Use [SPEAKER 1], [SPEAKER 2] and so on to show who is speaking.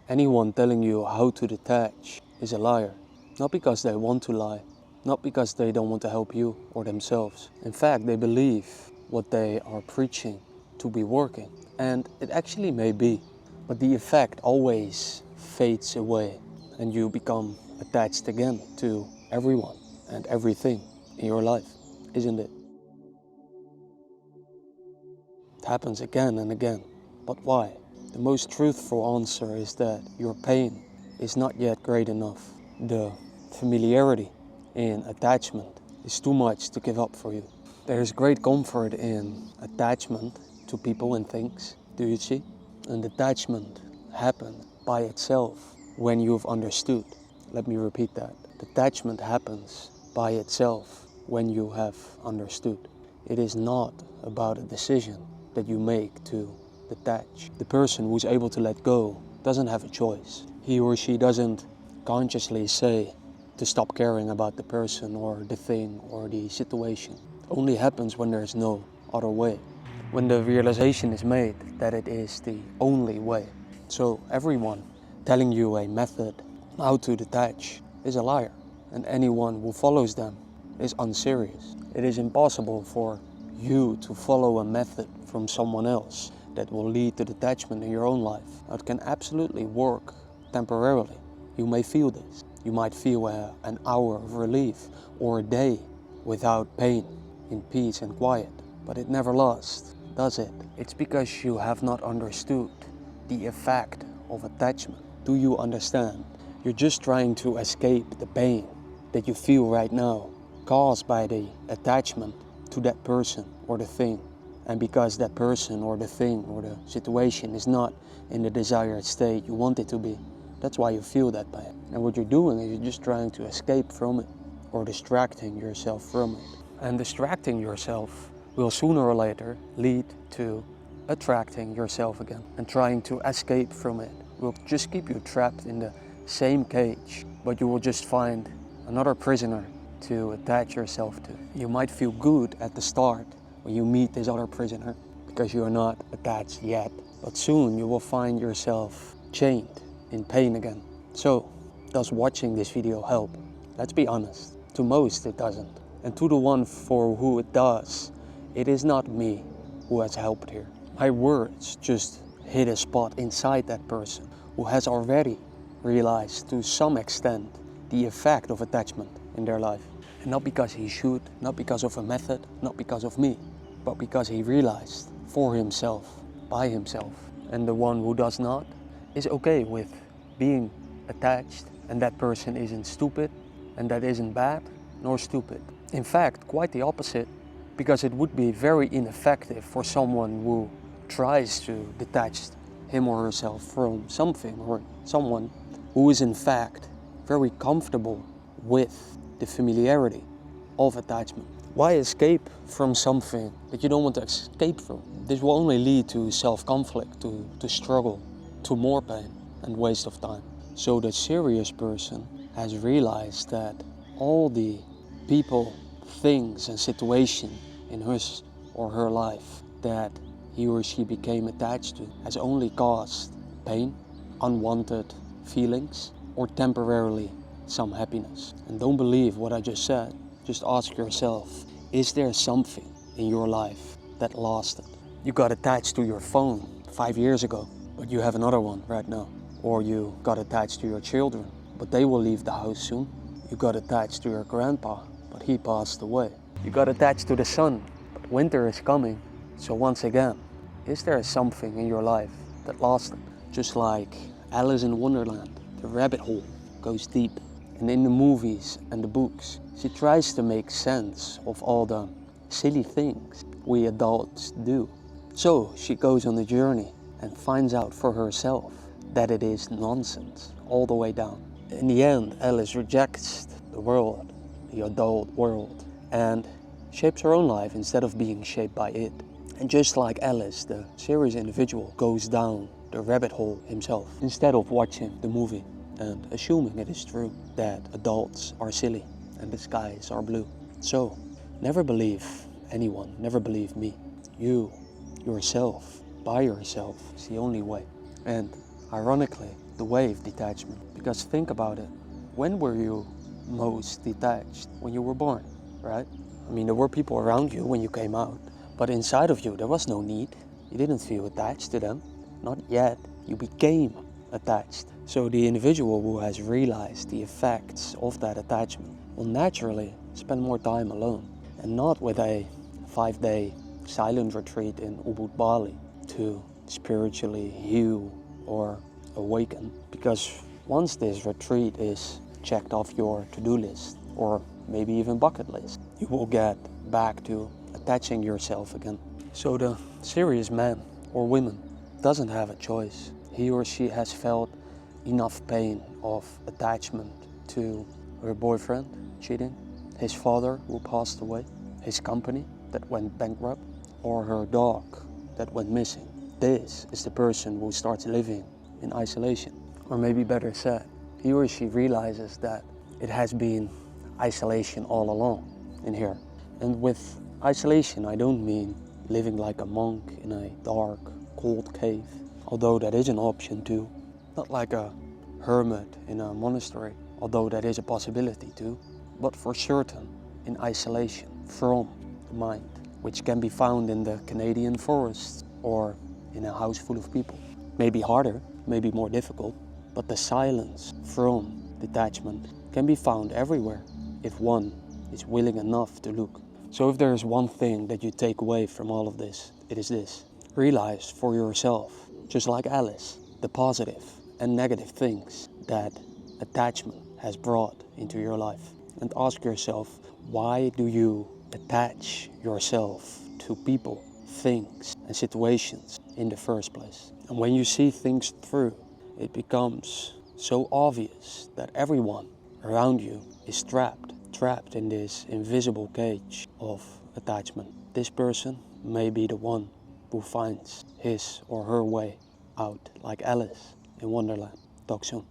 [SPEAKER 1] Anyone telling you how to detach is a liar. Not because they want to lie, not because they don't want to help you or themselves. In fact, they believe what they are preaching to be working. And it actually may be, but the effect always fades away and you become attached again to everyone and everything in your life, isn't it? It happens again and again. But why? The most truthful answer is that your pain is not yet great enough. The familiarity in attachment is too much to give up for you. There is great comfort in attachment to people and things, do you see? And detachment happens by itself when you've understood. Let me repeat that. Detachment happens by itself when you have understood. It is not about a decision that you make to detach. The person who's able to let go doesn't have a choice. He or she doesn't consciously say to stop caring about the person or the thing or the situation. It only happens when there's no other way. When the realization is made that it is the only way. So everyone telling you a method how to detach is a liar, and anyone who follows them is unserious. It is impossible for you to follow a method from someone else that will lead to detachment in your own life. It can absolutely work temporarily. You may feel this. You might feel an hour of relief or a day without pain, in peace and quiet. But it never lasts, does it? It's because you have not understood the effect of attachment. Do you understand? You're just trying to escape the pain that you feel right now, caused by the attachment to that person or the thing. And because that person or the thing or the situation is not in the desired state you want it to be, that's why you feel that pain. And what you're doing is you're just trying to escape from it or distracting yourself from it. And distracting yourself will sooner or later lead to attracting yourself again. And trying to escape from it will just keep you trapped in the same cage, but you will just find another prisoner to attach yourself to. You might feel good at the start when you meet this other prisoner because you are not attached yet, but soon you will find yourself chained in pain again. So, does watching this video help? Let's be honest, to most it doesn't. And to the one for who it does, it is not me who has helped here. My words just hit a spot inside that person who has already realized to some extent the effect of attachment in their life. And not because he should, not because of a method, not because of me, but because he realized for himself, by himself. And the one who does not is okay with being attached, and that person isn't stupid, and that isn't bad nor stupid. In fact, quite the opposite, because it would be very ineffective for someone who tries to detach him or herself from something or someone who is in fact very comfortable with the familiarity of attachment. Why escape from something that you don't want to escape from? This will only lead to self-conflict, to struggle, to more pain and waste of time. So the serious person has realized that all the people, things and situations in his or her life that he or she became attached to has only caused pain, unwanted feelings, or temporarily some happiness. And don't believe what I just said. Just ask yourself, is there something in your life that lasted? You got attached to your phone 5 years ago, but you have another one right now. Or you got attached to your children, but they will leave the house soon. You got attached to your grandpa, but he passed away. You got attached to the sun, but winter is coming. So once again, is there something in your life that lasted? Just like Alice in Wonderland, the rabbit hole goes deep. And in the movies and the books, she tries to make sense of all the silly things we adults do. So she goes on a journey and finds out for herself that it is nonsense all the way down. In the end, Alice rejects the world, the adult world, and shapes her own life instead of being shaped by it. And just like Alice, the serious individual goes down the rabbit hole himself instead of watching the movie and assuming it is true that adults are silly and the skies are blue. So, never believe anyone, never believe me. You, yourself, by yourself is the only way. And ironically, the way of detachment. Because think about it, when were you most detached? When you were born, right? I mean, there were people around you when you came out, but inside of you there was no need. You didn't feel attached to them, not yet. You became attached. So the individual who has realized the effects of that attachment will naturally spend more time alone, and not with a 5-day silent retreat in Ubud, Bali to spiritually heal or awaken. Because once this retreat is checked off your to-do list, or maybe even bucket list, you will get back to attaching yourself again. So the serious man or woman doesn't have a choice. He or she has felt enough pain of attachment to her boyfriend cheating, his father who passed away, his company that went bankrupt, or her dog that went missing. This is the person who starts living in isolation. Or maybe better said, he or she realizes that it has been isolation all along in here. And with isolation, I don't mean living like a monk in a dark, cold cave, although that is an option too. Not like a hermit in a monastery, although that is a possibility too. But for certain, in isolation from the mind, which can be found in the Canadian forests or in a house full of people. Maybe harder, maybe more difficult, but the silence from detachment can be found everywhere if one is willing enough to look. So if there is one thing that you take away from all of this, it is this. Realize for yourself, just like Alice, the positive and negative things that attachment has brought into your life. And ask yourself, why do you attach yourself to people, things, and situations in the first place? And when you see things through, it becomes so obvious that everyone around you is trapped in this invisible cage of attachment. This person may be the one who finds his or her way out, like Alice in Wonderland. Talk soon.